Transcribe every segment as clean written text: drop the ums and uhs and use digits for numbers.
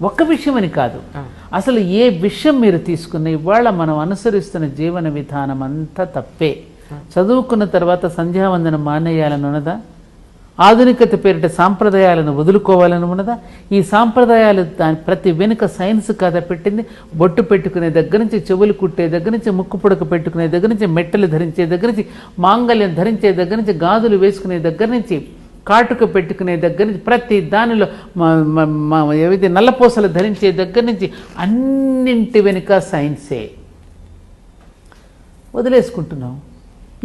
ఒక్క విషయం అని కాదు, అసలు ఏ విషయం మీరు తీసుకున్న ఇవాళ మనం అనుసరిస్తున్న జీవన విధానం అంతా తప్పే. చదువుకున్న తర్వాత సంధ్యావందనం మానేయాలని ఉన్నదా? ఆధునికత పేరిట సాంప్రదాయాలను వదులుకోవాలని ఉన్నదా? ఈ సాంప్రదాయాలు దాని ప్రతి వెనుక సైన్స్ కథ పెట్టింది. బొట్టు పెట్టుకునే దగ్గర నుంచి, చెవులు కుట్టే దగ్గర నుంచి, ముక్కు పుడక పెట్టుకునే దగ్గర నుంచి, మెట్టలు ధరించే దగ్గర నుంచి, మాంగళ్యం ధరించే దగ్గర నుంచి, గాజులు వేసుకునే దగ్గర నుంచి, కాటుక పెట్టుకునే దగ్గర నుంచి, ప్రతి దానిలో ఏవైతే నల్లపూసలు ధరించే దగ్గర నుంచి అన్నింటి వెనుక సైన్సే. వదిలేసుకుంటున్నాం.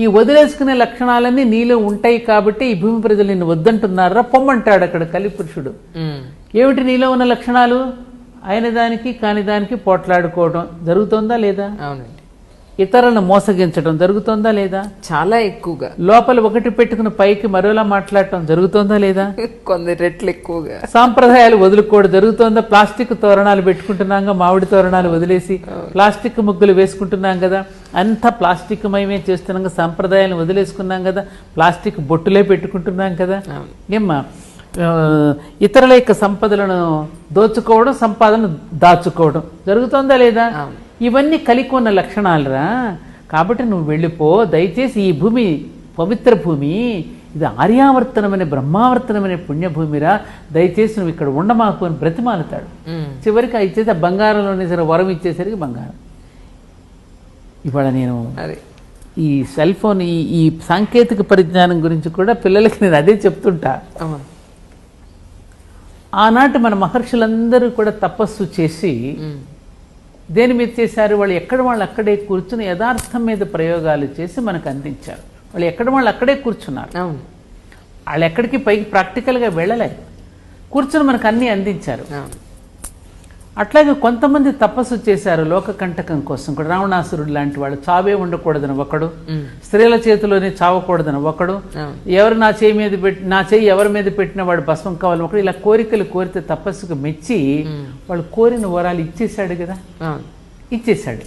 ఈ వదిలేసుకునే లక్షణాలన్నీ నీలో ఉంటాయి కాబట్టి ఈ భూమి ప్రజలు నిన్ను వద్దంటున్నారా? పొమ్మంటాడు అక్కడ కలిపురుషుడు. ఏమిటి నీలో ఉన్న లక్షణాలు? అయిన దానికి కాని దానికి పోట్లాడుకోవడం జరుగుతోందా లేదా? అవునండి. ఇతరులను మోసగించడం జరుగుతోందా లేదా? చాలా ఎక్కువగా. లోపల ఒకటి పెట్టుకుని పైకి మరోలా మాట్లాడటం జరుగుతోందా లేదా? కొందరు రెట్లు ఎక్కువగా. సాంప్రదాయాలు వదులుకోవడం జరుగుతోందా? ప్లాస్టిక్ తోరణాలు పెట్టుకుంటున్నాగా, మామిడి తోరణాలు వదిలేసి ప్లాస్టిక్ ముగ్గులు వేసుకుంటున్నాం కదా, అంతా ప్లాస్టిక్ మయమే చేస్తున్నాం కదా, సాంప్రదాయాలను వదిలేసుకున్నాం కదా, ప్లాస్టిక్ బొట్టులే పెట్టుకుంటున్నాం కదా. ఏమ్మా, ఇతరుల యొక్క సంపదలను దోచుకోవడం, సంపాదన దాచుకోవడం జరుగుతోందా లేదా? ఇవన్నీ కలిగి ఉన్న లక్షణాలురా. కాబట్టి నువ్వు వెళ్ళిపో దయచేసి. ఈ భూమి పవిత్ర భూమి, ఇది ఆర్యావర్తనమనే బ్రహ్మావర్తనమనే పుణ్యభూమిరా, దయచేసి నువ్వు ఇక్కడ ఉండమాకు అని బ్రతిమాలుతాడు. చివరికి ఇచ్చేసి బంగారంలోనే సరే వరం ఇచ్చేసరికి బంగారం. ఇవాళ నేను ఈ సెల్ ఫోన్, ఈ సాంకేతిక పరిజ్ఞానం గురించి కూడా పిల్లలకి నేను అదే చెప్తుంటా. ఆనాటి మన మహర్షులందరూ కూడా తపస్సు చేసి దేని మీద చేశారు? వాళ్ళు వాళ్ళు అక్కడే కూర్చుని యథార్థం మీద ప్రయోగాలు చేసి మనకు అందించారు. వాళ్ళు అక్కడే కూర్చున్నారు. వాళ్ళు ఎక్కడికి పైకి ప్రాక్టికల్గా వెళ్ళలేదు, కూర్చుని మనకు అన్నీ అందించారు. అట్లాగే కొంతమంది తపస్సు చేశారు లోక కంటకం కోసం కూడా. రావణాసురుడు లాంటి వాడు చావే ఉండకూడదని ఒకడు, స్త్రీల చేతిలోనే చావకూడదని ఒకడు, ఎవరు నా చేయి ఎవరి మీద పెట్టిన వాడు భస్మం కావాలి ఒకడు. ఇలా కోరికలు కోరితే తపస్సుకు మెచ్చి వాళ్ళు కోరిన వరాలు ఇచ్చేశాడు కదా, ఇచ్చేశాడు.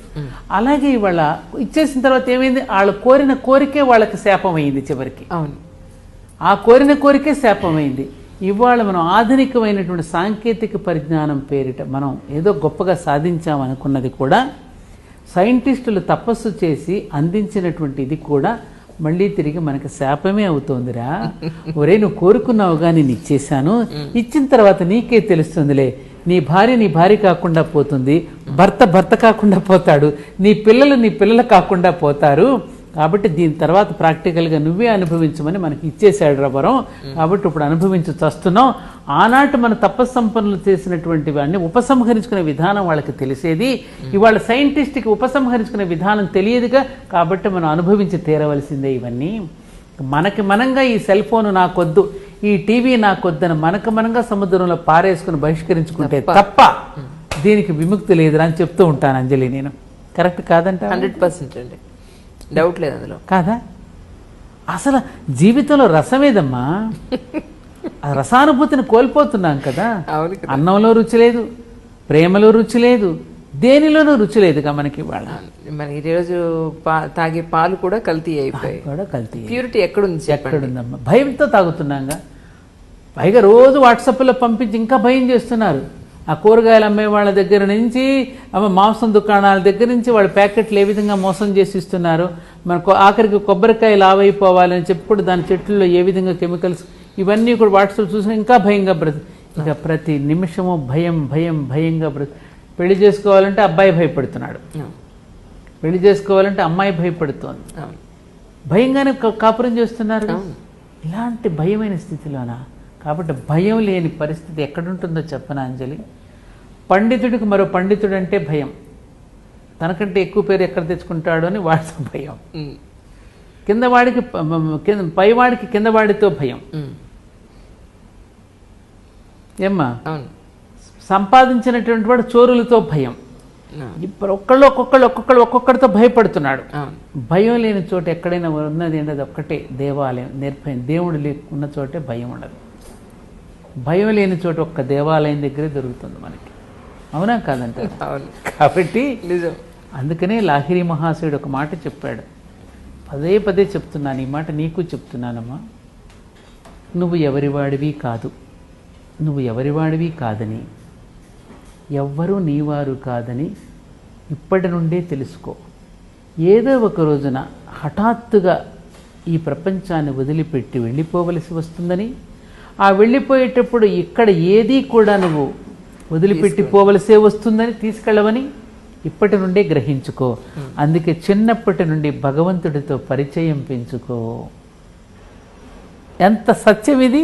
అలాగే ఇవాళ ఇచ్చేసిన తర్వాత ఏమైంది? వాళ్ళు కోరిన కోరికే వాళ్ళకి శాపం అయింది చివరికి. ఆ కోరిన కోరికే శాపమైంది. ఇవాళ మనం ఆధునికమైనటువంటి సాంకేతిక పరిజ్ఞానం పేరిట మనం ఏదో గొప్పగా సాధించామనుకున్నది కూడా సైంటిస్టులు తపస్సు చేసి అందించినటువంటి ఇది కూడా మళ్ళీ తిరిగి మనకి శాపమే అవుతోందిరా. ఒరే, నువ్వు కోరుకున్నావుగా, నేను ఇచ్చేశాను, ఇచ్చిన తర్వాత నీకే తెలుస్తుందిలే. నీ భార్య కాకుండా పోతుంది, భర్త కాకుండా పోతాడు, నీ పిల్లలు కాకుండా పోతారు. కాబట్టి దీని తర్వాత ప్రాక్టికల్గా నువ్వే అనుభవించమని మనకి ఇచ్చేశాడు రవరం. కాబట్టి ఇప్పుడు అనుభవించి చస్తున్నాం. ఆనాటి మన తపస్సంపన్నులు చేసినటువంటి వాడిని ఉపసంహరించుకునే విధానం వాళ్ళకి తెలిసేది. ఇవాళ సైంటిస్ట్కి ఉపసంహరించుకునే విధానం తెలియదుగా. కాబట్టి మనం అనుభవించి తీరవలసిందే ఇవన్నీ. మనంగా ఈ సెల్ ఫోన్ నాకొద్దు, ఈ టీవీ నాకొద్దని మనంగా సముద్రంలో పారేసుకుని బహిష్కరించుకుంటే తప్ప దీనికి విముక్తి లేదురా అని చెప్తూ ఉంటాను అంజలి. నేను కరెక్ట్ కాదంట? 100% అండి, డౌట్ లేదు అందులో. కాదా? అసలు జీవితంలో రసమేదమ్మా. ఆ రసానుభూతిని కోల్పోతున్నాం కదా. అన్నంలో రుచి లేదు, ప్రేమలో రుచి లేదు, దేనిలోనూ రుచి లేదుగా మనకి. ఇవాళ మరి ఈరోజు తాగే పాలు కూడా కల్తీ అయిపోయి, ప్యూరిటీ ఎక్కడుందమ్మా? భయంతో తాగుతున్నాగా. పైగా రోజు వాట్సాప్లో పంపించి ఇంకా భయం చేస్తున్నారు. ఆ కూరగాయలు అమ్మే వాళ్ళ దగ్గర నుంచి, మాంసం దుకాణాల దగ్గర నుంచి వాళ్ళ ప్యాకెట్లు ఏ విధంగా మోసం చేసి ఇస్తున్నారు. మనకు ఆఖరికి కొబ్బరికాయ లావైపోవాలని చెప్పి కూడా దాని చెట్లలో ఏ విధంగా కెమికల్స్, ఇవన్నీ కూడా వాట్సాప్ చూసినా ఇంకా భయంగా ఇంకా ప్రతి నిమిషము భయంగా పెళ్లి చేసుకోవాలంటే అబ్బాయి భయపడుతున్నాడు, పెళ్లి చేసుకోవాలంటే అమ్మాయి భయపడుతోంది, భయంగానే కాపురం చేస్తున్నారు. ఇలాంటి భయమైన స్థితిలోనా? కాబట్టి భయం లేని పరిస్థితి ఎక్కడుంటుందో చెప్పనా అంజలి? పండితుడికి మరో పండితుడు అంటే భయం, తనకంటే ఎక్కువ పేరు ఎక్కడ తెచ్చుకుంటాడో అని వాడితో భయం, పైవాడికి కిందవాడితో భయం. ఏమ్మా, సంపాదించినటువంటి వాడు చోరులతో భయం. ఇప్పుడు ఒక్కొక్కడితో భయపడుతున్నాడు. భయం లేని చోట ఎక్కడైనా ఉన్నది ఏంటది ఒక్కటే, దేవాలయం. నిర్భయం, దేవుడు ఉన్న చోటే భయం ఉండదు. భయం లేని చోట ఒక్క దేవాలయం దగ్గరే దొరుకుతుంది మనకి. అవునా కాదంటే? కాబట్టి అందుకనే లాహిరి మహాశయుడు ఒక మాట చెప్పాడు, పదే చెప్తున్నాను ఈ మాట, నీకు చెప్తున్నానమ్మా. నువ్వు ఎవరివాడివి కాదని ఎవ్వరూ నీవారు కాదని ఇప్పటి నుండే తెలుసుకో. ఏదో ఒక రోజున హఠాత్తుగా ఈ ప్రపంచాన్ని వదిలిపెట్టి వెళ్ళిపోవలసి వస్తుందని, ఆ వెళ్ళిపోయేటప్పుడు ఇక్కడ ఏదీ కూడా నువ్వు వదిలిపెట్టి పోవలసే వస్తుందని, తీసుకెళ్ళవని ఇప్పటి నుండే గ్రహించుకో. అందుకే చిన్నప్పటి నుండి భగవంతుడితో పరిచయం పెంచుకో. ఎంత సత్యం ఇది,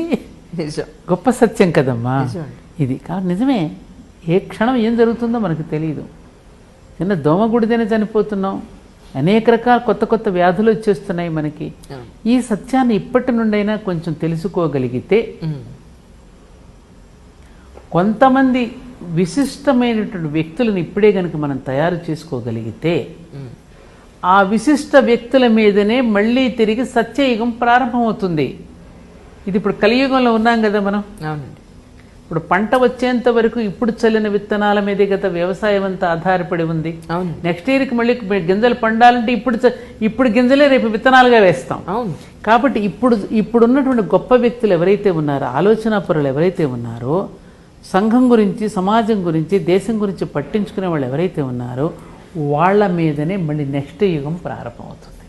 నిజం, గొప్ప సత్యం కదమ్మా నిజం. ఇది. కాబట్టి నిజమే, ఏ క్షణం ఏం జరుగుతుందో మనకు తెలియదు. చిన్న దోమగుడిదైనా చనిపోతున్నాం, అనేక రకాల కొత్త కొత్త వ్యాధులు వచ్చేస్తున్నాయి మనకి. ఈ సత్యాన్ని ఇప్పటి నుండైనా కొంచెం తెలుసుకోగలిగితే, కొంతమంది విశిష్టమైనటువంటి వ్యక్తులను ఇప్పుడే కనుక మనం తయారు చేసుకోగలిగితే, ఆ విశిష్ట వ్యక్తుల మీదనే మళ్ళీ తిరిగి సత్యయుగం ప్రారంభమవుతుంది. ఇది ఇప్పుడు కలియుగంలో ఉన్నాం కదా మనం. అవునండి. ఇప్పుడు పంట వచ్చేంత వరకు ఇప్పుడు చల్లిన విత్తనాల మీదే కదా వ్యవసాయం అంతా ఆధారపడి ఉంది. అవును. నెక్స్ట్ ఇయర్కి మళ్ళీ గింజలు పండాలంటే ఇప్పుడు గింజలే రేపు విత్తనాలుగా వేస్తాం. అవును. కాబట్టి ఇప్పుడున్నటువంటి గొప్ప వ్యక్తులు ఎవరైతే ఉన్నారో, ఆలోచనా పరులు ఎవరైతే ఉన్నారో, సంఘం గురించి, సమాజం గురించి, దేశం గురించి పట్టించుకునే వాళ్ళు ఎవరైతే ఉన్నారో, వాళ్ళ మీదనే మళ్ళీ నెక్స్ట్ యుగం ప్రారంభమవుతుంది.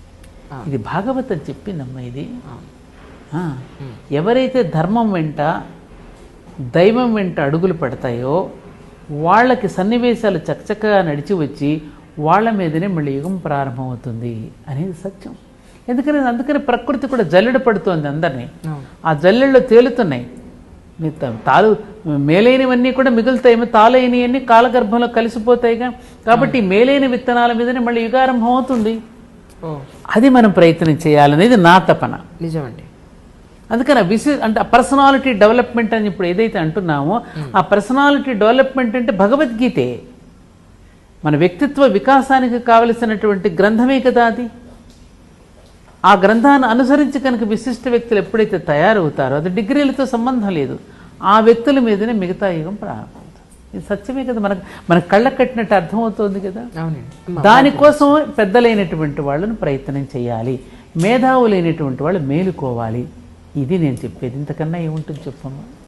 ఇది భాగవతం చెప్పిందమ్మా ఇది. ఎవరైతే ధర్మం వెంట, దైవం వెంట అడుగులు పడతాయో వాళ్ళకి సన్నివేశాలు చకచకగా నడిచి వచ్చి వాళ్ళ మీదనే మళ్ళీ యుగం ప్రారంభమవుతుంది అనేది సత్యం. అందుకని ప్రకృతి కూడా జల్లెడ పడుతోంది అందరినీ. ఆ జల్లెళ్ళు తేలుతున్నాయి. మేలైనవన్నీ కూడా మిగులుతాయేమో, తాలైనవన్నీ కాలగర్భంలో కలిసిపోతాయిగా. కాబట్టి మేలైన విత్తనాల మీదనే మళ్ళీ యుగారంభం అవుతుంది. అది మనం ప్రయత్నం చేయాలనేది నా తపన. నిజమండి. అందుకని అంటే పర్సనాలిటీ డెవలప్మెంట్ అని ఇప్పుడు ఏదైతే అంటున్నామో, ఆ పర్సనాలిటీ డెవలప్మెంట్ అంటే భగవద్గీతే. మన వ్యక్తిత్వ వికాసానికి కావలసినటువంటి గ్రంథమే కదా అది. ఆ గ్రంథాన్ని అనుసరించి కనుక విశిష్ట వ్యక్తులు ఎప్పుడైతే తయారవుతారో, అది డిగ్రీలతో సంబంధం లేదు, ఆ వ్యక్తుల మీదనే మిగతా యుగం ప్రారంభమవుతుంది. ఇది సత్యమే కదా, మనకు కళ్ళకు కట్టినట్టు అర్థమవుతుంది కదా. దానికోసం పెద్దలైనటువంటి వాళ్ళని ప్రయత్నం చేయాలి, మేధావులైనటువంటి వాళ్ళు మేలుకోవాలి. ఇది నేను చెప్పేది. ఇంతకన్నా ఏముంటుంది చెప్పమ్మా.